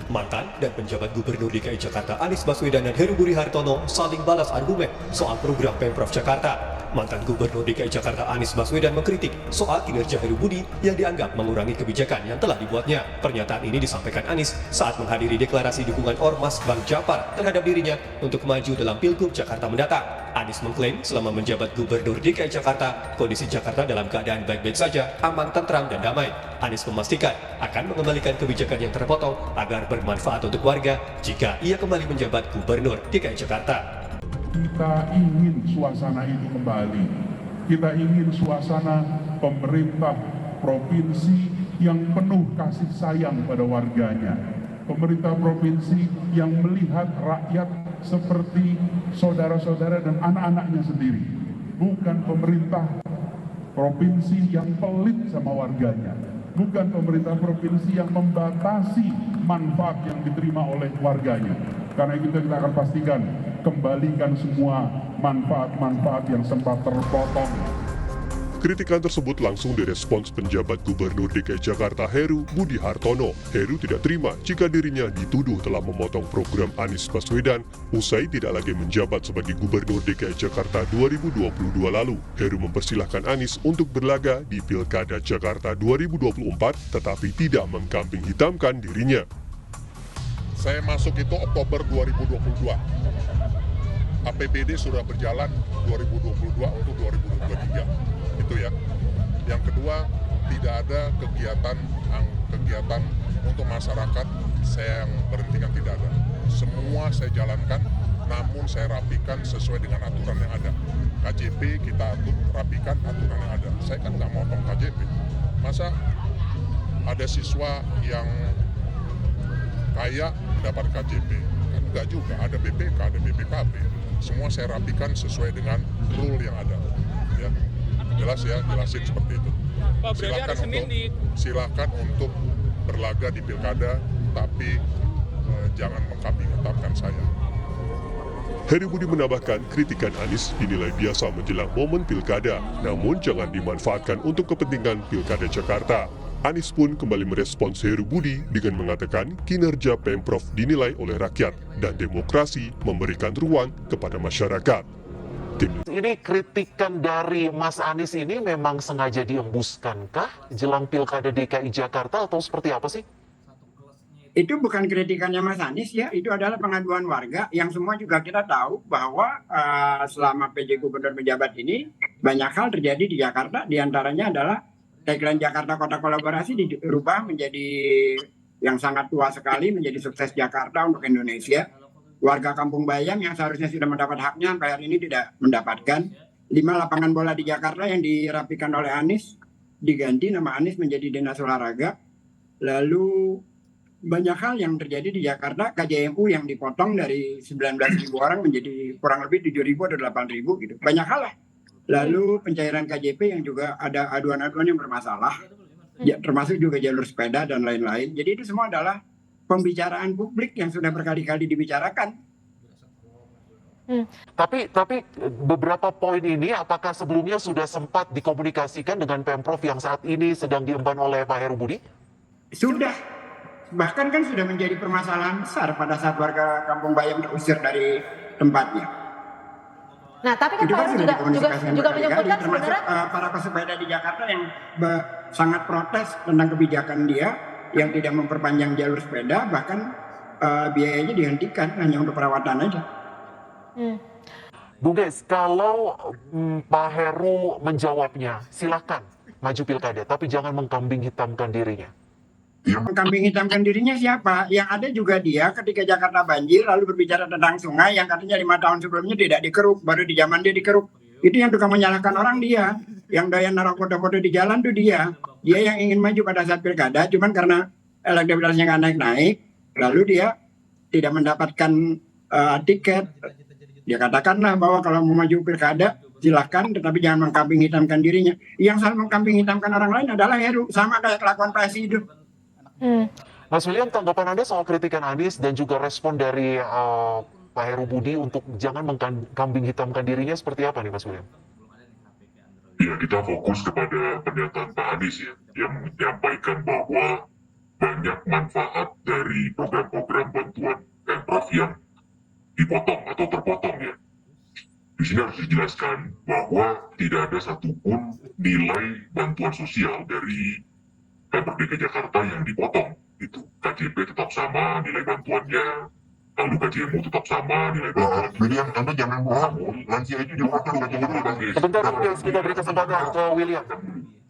Mantan dan penjabat Gubernur DKI Jakarta Anies Baswedan dan Heru Budi Hartono saling balas argumen soal program Pemprov Jakarta. Mantan Gubernur DKI Jakarta Anies Baswedan mengkritik soal kinerja Heru Budi yang dianggap mengurangi kebijakan yang telah dibuatnya. Pernyataan ini disampaikan Anies saat menghadiri deklarasi dukungan Ormas Bank Jabar terhadap dirinya untuk maju dalam Pilgub Jakarta mendatang. Anies mengklaim selama menjabat Gubernur DKI Jakarta, kondisi Jakarta dalam keadaan baik-baik saja, aman, tentram, dan damai. Anies memastikan akan mengembalikan kebijakan yang terpotong agar bermanfaat untuk warga jika ia kembali menjabat Gubernur DKI Jakarta. Kita ingin suasana itu kembali. Kita ingin suasana pemerintah provinsi yang penuh kasih sayang pada warganya. Pemerintah provinsi yang melihat rakyat seperti saudara-saudara dan anak-anaknya sendiri. Bukan pemerintah provinsi yang pelit sama warganya. Bukan pemerintah provinsi yang membatasi manfaat yang diterima oleh warganya. Karena itu kita akan pastikan kembalikan semua manfaat-manfaat yang sempat terpotong. Kritikan tersebut langsung direspons penjabat Gubernur DKI Jakarta Heru Budi Hartono. Heru tidak terima jika dirinya dituduh telah memotong program Anies Baswedan usai tidak lagi menjabat sebagai Gubernur DKI Jakarta 2022 lalu. Heru mempersilahkan Anies untuk berlaga di Pilkada Jakarta 2024 tetapi tidak mengkambing hitamkan dirinya. Saya masuk itu Oktober 2022. APBD sudah berjalan 2022 untuk 2023. Itu ya. Yang kedua, tidak ada kegiatan untuk masyarakat saya yang berhentikan, tidak ada. Semua saya jalankan, namun saya rapikan sesuai dengan aturan yang ada. KJP kita rapikan aturan yang ada. Saya kan nggak motong KJP. Masa ada siswa yang kaya mendapat KJP? Kan enggak juga, ada BPK, ada BPKB. Semua saya rapikan sesuai dengan rule yang ada. Ya. Jelas ya, jelasin seperti itu. Silakan untuk berlaga di pilkada, tapi jangan mengkambing hitamkan saya. Heru Budi menambahkan kritikan Anies dinilai biasa menjelang momen pilkada, namun jangan dimanfaatkan untuk kepentingan pilkada Jakarta. Anies pun kembali merespons Heru Budi dengan mengatakan kinerja Pemprov dinilai oleh rakyat dan demokrasi memberikan ruang kepada masyarakat. Ini kritikan dari Mas Anies ini memang sengaja diembuskankah jelang Pilkada DKI Jakarta atau seperti apa sih? Itu bukan kritikannya Mas Anies ya, itu adalah pengaduan warga yang semua juga kita tahu bahwa selama PJ Gubernur menjabat ini banyak hal terjadi di Jakarta, diantaranya adalah tagline Jakarta Kota Kolaborasi dirubah menjadi yang sangat tua sekali, menjadi sukses Jakarta untuk Indonesia. Warga Kampung Bayam yang seharusnya sudah mendapat haknya sampai hari ini tidak mendapatkan. 5 lapangan bola di Jakarta yang dirapikan oleh Anies diganti nama Anies menjadi Dinas Olahraga. Lalu banyak hal yang terjadi di Jakarta, KJMU yang dipotong dari 19.000 orang menjadi kurang lebih 7.000 atau 8.000 gitu. Banyak hal lah. Lalu pencairan KJP yang juga ada aduan-aduan yang bermasalah, ya, termasuk juga jalur sepeda dan lain-lain. Jadi itu semua adalah pembicaraan publik yang sudah berkali-kali dibicarakan. Tapi beberapa poin ini apakah sebelumnya sudah sempat dikomunikasikan dengan Pemprov yang saat ini sedang diemban oleh Pak Heru Budi? Sudah. Bahkan kan sudah menjadi permasalahan besar pada saat warga Kampung Bayam terusir dari tempatnya. Nah, tapi kan Pak Heru juga menyebutkan sebenarnya para pesepeda di Jakarta yang sangat protes tentang kebijakan dia yang tidak memperpanjang jalur sepeda, bahkan biayanya dihentikan hanya untuk perawatan aja. Bung Des, kalau Pak Heru menjawabnya, silakan maju pilkada, tapi jangan mengkambing hitamkan dirinya. Yang mengkambing hitamkan dirinya siapa? Yang ada juga dia ketika Jakarta banjir lalu berbicara tentang sungai yang katanya 5 tahun sebelumnya tidak dikeruk, baru di zaman dia dikeruk. Itu yang tukang menyalahkan orang dia. Yang doyan naruh foto-foto di jalan tuh dia. Dia yang ingin maju pada saat pilkada, cuman karena elektabilitasnya nggak naik-naik, lalu dia tidak mendapatkan tiket. Dia katakanlah bahwa kalau mau maju pilkada, silahkan, tetapi jangan mengkambing hitamkan dirinya. Yang selalu mengkambing hitamkan orang lain adalah Heru, sama kayak kelakuan Presiden. Mas William, tanggapan Anda soal kritikan Anies dan juga respon dari Pak Heru Budi untuk jangan mengkambing hitamkan dirinya seperti apa nih Mas William? Ya, kita fokus kepada pernyataan Pak Anies ya, yang menyampaikan bahwa banyak manfaat dari program-program bantuan Pemprov yang dipotong atau terpotong ya. Di sini harus dijelaskan bahwa tidak ada satupun nilai bantuan sosial dari Pemprov DKI Jakarta yang dipotong. Itu KJP tetap sama nilai bantuannya, lalu KJMU tetap sama nilai bantuannya. William, Anda jangan bohong. Lansia itu dipotong gaji dulu, Bang. Sebentar Bung Geis, kita beri kesempatan ke William.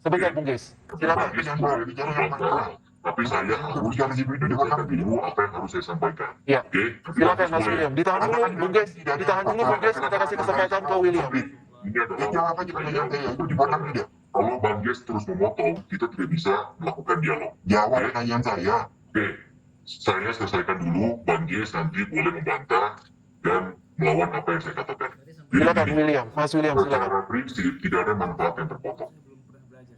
Sebentar Bung Geis, silakan. Jangan bohong, bicara yang benar. Tapi saya harus Gaji itu dipotong dulu apa yang harus saya sampaikan. Ya, Oke, silakan Mas William. Ditahan dulu Bung Geis, ditahan dulu Bung Geis, kita kasih kesempatan ke William. Ini adalah Ya, jawab aja pertanyaan saya, itu dipotong tidak? kalau Bang Ges terus memotong, kita tidak bisa melakukan dialog. Jawab pertanyaan saya. Oke, saya selesaikan dulu, Bang Ges nanti boleh membantah dan melawan apa yang saya katakan. Jadi Silakan begini, William, Mas William silakan. secara prinsip tidak ada manfaat yang terpotong.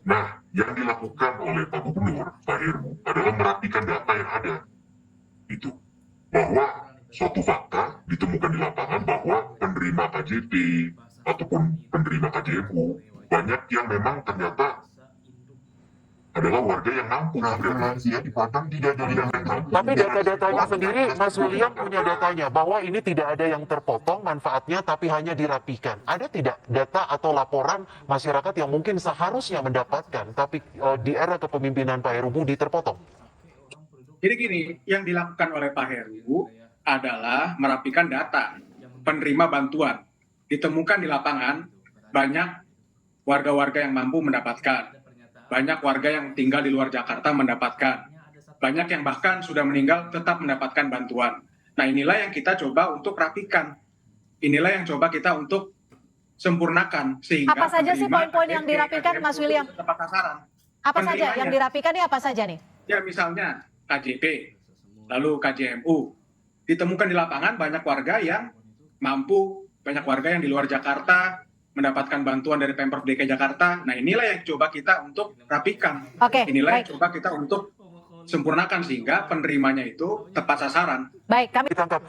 Nah, yang dilakukan oleh Pak Gubernur, Pak Heru, adalah merapikan data yang ada. Itu. Bahwa suatu fakta ditemukan di lapangan bahwa penerima KJP ataupun penerima KJMU banyak yang memang ternyata adalah warga yang mampu. Nah, lansia dipotong tidak dari yang mampu. Tapi data-datanya sendiri, Mas William punya datanya bahwa ini tidak ada yang terpotong manfaatnya, tapi hanya dirapikan. Ada tidak data atau laporan masyarakat yang mungkin seharusnya mendapatkan, tapi di era kepemimpinan Pak Heru Budi terpotong? Jadi gini, yang dilakukan oleh Pak Heru adalah merapikan data penerima bantuan. Ditemukan di lapangan banyak warga-warga yang mampu mendapatkan. Banyak warga yang tinggal di luar Jakarta mendapatkan. Banyak yang bahkan sudah meninggal tetap mendapatkan bantuan. Nah, inilah yang kita coba untuk rapikan. Inilah yang coba kita untuk sempurnakan. Sehingga Apa saja sih penerima poin-poin yang KJP, dirapikan, Mas William? Tepat sasaran. Apa saja Penerimanya. yang dirapikan ini, apa saja nih? Ya misalnya KJP, lalu KJMU. Ditemukan di lapangan banyak warga yang mampu, banyak warga yang di luar Jakarta mendapatkan bantuan dari Pemprov DKI Jakarta. Nah, inilah yang coba kita untuk rapikan. Oke, Inilah yang baik. coba kita untuk sempurnakan sehingga penerimanya itu tepat sasaran. Baik, kami Ditangkap.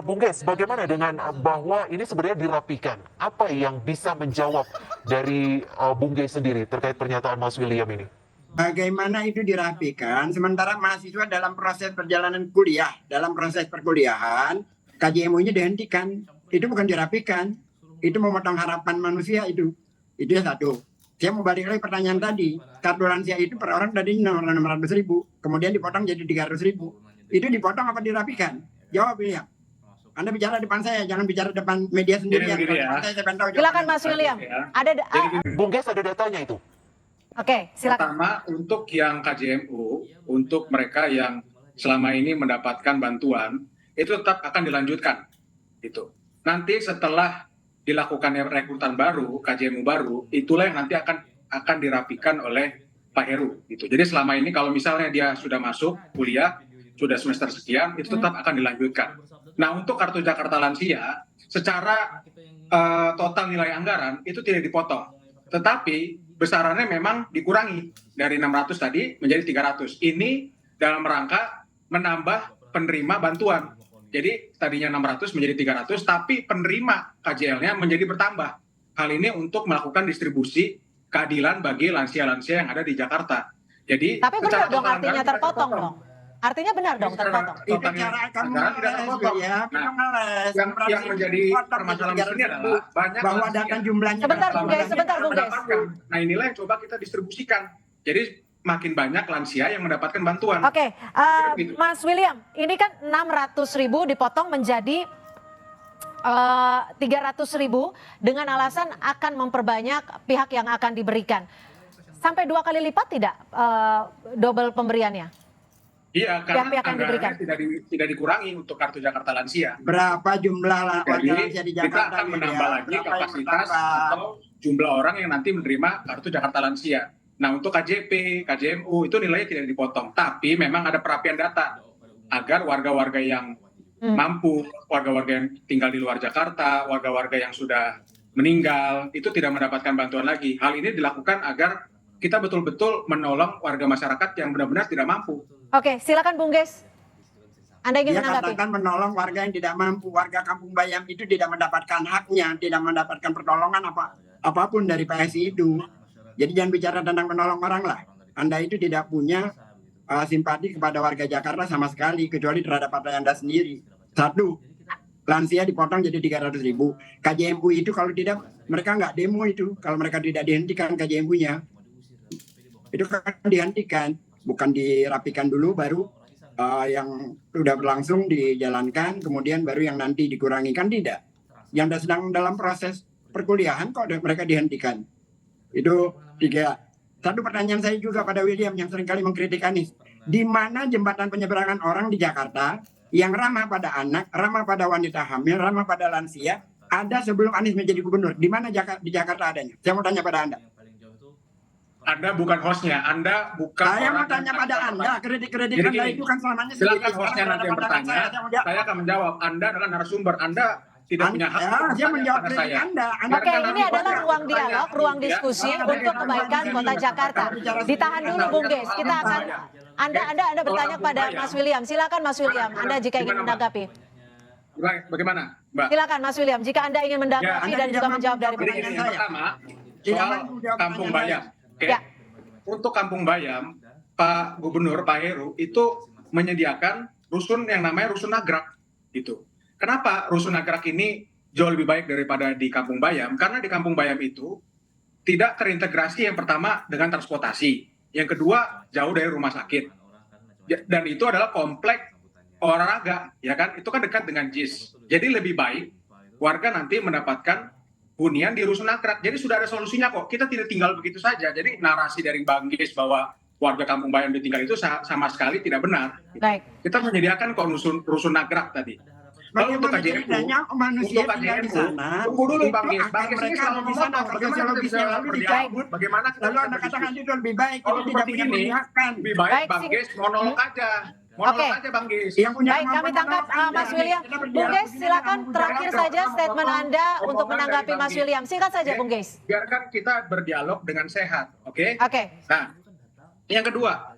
Bung Geis, bagaimana dengan bahwa ini sebenarnya dirapikan? Apa yang bisa menjawab dari Bung Geis sendiri terkait pernyataan Mas William ini? Bagaimana itu dirapikan, sementara mahasiswa dalam proses perjalanan kuliah, dalam proses perkuliahan, KJMU-nya dihentikan. Itu bukan dirapikan, itu memotong harapan manusia itu. Itu ya satu. Saya mau balik lagi pertanyaan tadi, kartu lansia itu per orang tadi 600.000, kemudian dipotong jadi 300.000. Itu dipotong apa dirapikan? Jawab ini ya. Anda bicara depan saya, jangan bicara depan media sendirian. Jadi begini ya. Depan saya pengen tahu silakan jawabannya. Mas William. Ya. Ada Jadi gini, Bung Geis ada datanya itu? oke, silakan. pertama untuk yang KJMU, untuk mereka yang selama ini mendapatkan bantuan, itu tetap akan dilanjutkan. Gitu. Nanti setelah dilakukan rekrutan baru, KJMU baru, itulah yang nanti akan dirapikan oleh Pak Heru. Gitu. Jadi selama ini kalau misalnya dia sudah masuk kuliah, sudah semester sekian, itu tetap akan dilanjutkan. Nah, untuk kartu Jakarta Lansia, secara total nilai anggaran itu tidak dipotong. Tetapi besarannya memang dikurangi dari 600 tadi menjadi 300. Ini dalam rangka menambah penerima bantuan. Jadi tadinya 600 menjadi 300, tapi penerima KJL-nya menjadi bertambah. Hal ini untuk melakukan distribusi keadilan bagi lansia-lansia yang ada di Jakarta. Jadi Tapi benar secara dong total artinya anggaran tidak terpotong dipotong. dong. Artinya benar dong terpotong. Itu cara kamu Anggaran tidak ngeles, terpotong. ya. Nah, Kamu ngeles. yang menjadi permasalahan di sini adalah banyak bahwa lansia data jumlahnya Sebentar, berapa Bung Geis, banyak sebentar, Bung Geis. mendapatkan. Nah, inilah yang coba kita distribusikan. Jadi makin banyak lansia yang mendapatkan bantuan. Oke, Gitu. Mas William, ini kan 600.000 dipotong menjadi 300.000 dengan alasan akan memperbanyak pihak yang akan diberikan. Sampai 2 kali lipat tidak double pemberiannya? Iya, karena Pihak-pihak yang diberikan. anggarannya tidak dikurangi untuk kartu Jakarta Lansia. Berapa jumlah warga Jadi lansia di kita Jakarta? akan ini menambah ya? lagi Berapa yang kapasitas bertambah? atau jumlah orang yang nanti menerima kartu Jakarta Lansia. Nah, untuk KJP, KJMU itu nilainya tidak dipotong, tapi memang ada perapian data agar warga-warga yang mampu, warga-warga yang tinggal di luar Jakarta, warga-warga yang sudah meninggal itu tidak mendapatkan bantuan lagi. Hal ini dilakukan agar kita betul-betul menolong warga masyarakat yang benar-benar tidak mampu. Oke, silakan Bung Geis. Anda ingin Dia menanggapi? katakan menolong warga yang tidak mampu. Warga Kampung Bayam itu tidak mendapatkan haknya, tidak mendapatkan pertolongan apapun dari PSI itu. Jadi jangan bicara tentang menolong orang lah. Anda itu tidak punya simpati kepada warga Jakarta sama sekali, kecuali terhadap partai Anda sendiri. Satu, lansia dipotong jadi 300.000. KJMU itu kalau tidak, mereka nggak demo itu. Kalau mereka tidak dihentikan KJMU-nya, itu kan dihentikan. Bukan dirapikan dulu, baru yang sudah berlangsung dijalankan, kemudian baru yang nanti dikurangi. Kan tidak. Yang sedang dalam proses perkuliahan kok mereka dihentikan. Itu 3. Satu pertanyaan saya juga pada William yang seringkali mengkritik Anies. Di mana jembatan penyeberangan orang di Jakarta yang ramah pada anak, ramah pada wanita hamil, ramah pada lansia, ada sebelum Anies menjadi gubernur? Di mana di Jakarta adanya? Saya mau tanya pada Anda. Anda bukan hostnya, Anda bukan. Saya mau tanya pada Anda, kritik-kritik Anda itu kan selamanya silakan hostnya nanti yang bertanya. Saya akan menjawab. Anda adalah narasumber. Anda tidak punya hak. Dia menjawab kritik Anda. Oke, ini adalah ruang dialog, ruang diskusi untuk kebaikan Kota Jakarta. Ditahan dulu, Bung Ges. Kita akan Anda bertanya kepada Mas William. Silakan Mas William. Anda jika ingin menanggapi. Bagaimana, Mbak? Silakan Mas William. Jika Anda ingin menanggapi dan juga menjawab dari pertanyaan saya. Pertama, soal Kampung Bayam. Oke. Untuk Kampung Bayam, Pak Gubernur Pak Heru itu menyediakan rusun yang namanya rusun nagrak gitu. Kenapa rusun nagrak ini jauh lebih baik daripada di Kampung Bayam? Karena di Kampung Bayam itu tidak terintegrasi yang pertama dengan transportasi, yang kedua jauh dari rumah sakit, dan itu adalah komplek olahraga, ya kan? Itu kan dekat dengan JIS. Jadi lebih baik warga nanti mendapatkan hunian di rusun nagrak. Jadi sudah ada solusinya kok. Kita tidak tinggal begitu saja. Jadi narasi dari Bang Ges bahwa warga Kampung Bayam ditinggal itu sama sekali tidak benar. Baik. Kita menyediakan kok rusun nagrak tadi. Lalu untuk KJMU, tunggu dulu Bang Ges. Bang Ges ini selalu ngomong bagaimana bisa berdialog, bagaimana lalu Anda katakan itu lebih baik, itu tidak punya memihakkan. Lebih baik Bang Ges monolog aja. Monolog aja Bang Ges. Baik, kami tangkap Mas William. Bung Ges, silakan terakhir saja statement Anda untuk menanggapi Mas William. Singkat saja Bung Ges. Biarkan kita berdialog dengan sehat, oke? Oke. Nah, yang kedua,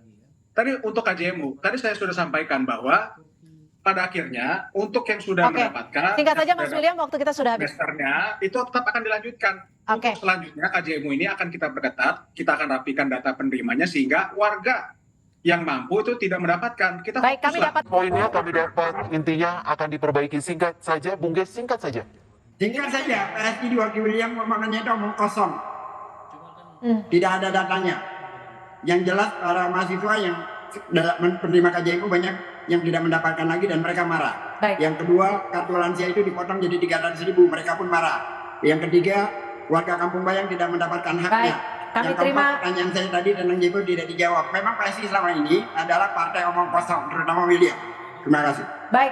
tadi untuk KJMU, tadi saya sudah sampaikan bahwa pada akhirnya untuk yang sudah mendapatkan singkat saja Mas William, waktu kita sudah habis. Semesternya itu tetap akan dilanjutkan. Untuk selanjutnya KJMU ini akan kita perketat, kita akan rapikan data penerimanya sehingga warga yang mampu itu tidak mendapatkan. Kita baik, kami dapat poinnya, kami dapat intinya akan diperbaiki. Singkat saja, Bung Ges, singkat saja. Singkat saja, PSI di Wakil William omongannya itu omong kosong. Tidak ada datanya. Yang jelas para mahasiswa yang penerima KJMU banyak yang tidak mendapatkan lagi dan mereka marah. Baik. Yang kedua, kartu lansia itu dipotong jadi 300.000, mereka pun marah. Yang ketiga, warga Kampung Bayam tidak mendapatkan haknya. Baik. Kami yang terima pertanyaan saya tadi tentang JPU tidak dijawab. Memang PSI selama ini adalah partai omong kosong, terutama William. Terima kasih. Baik.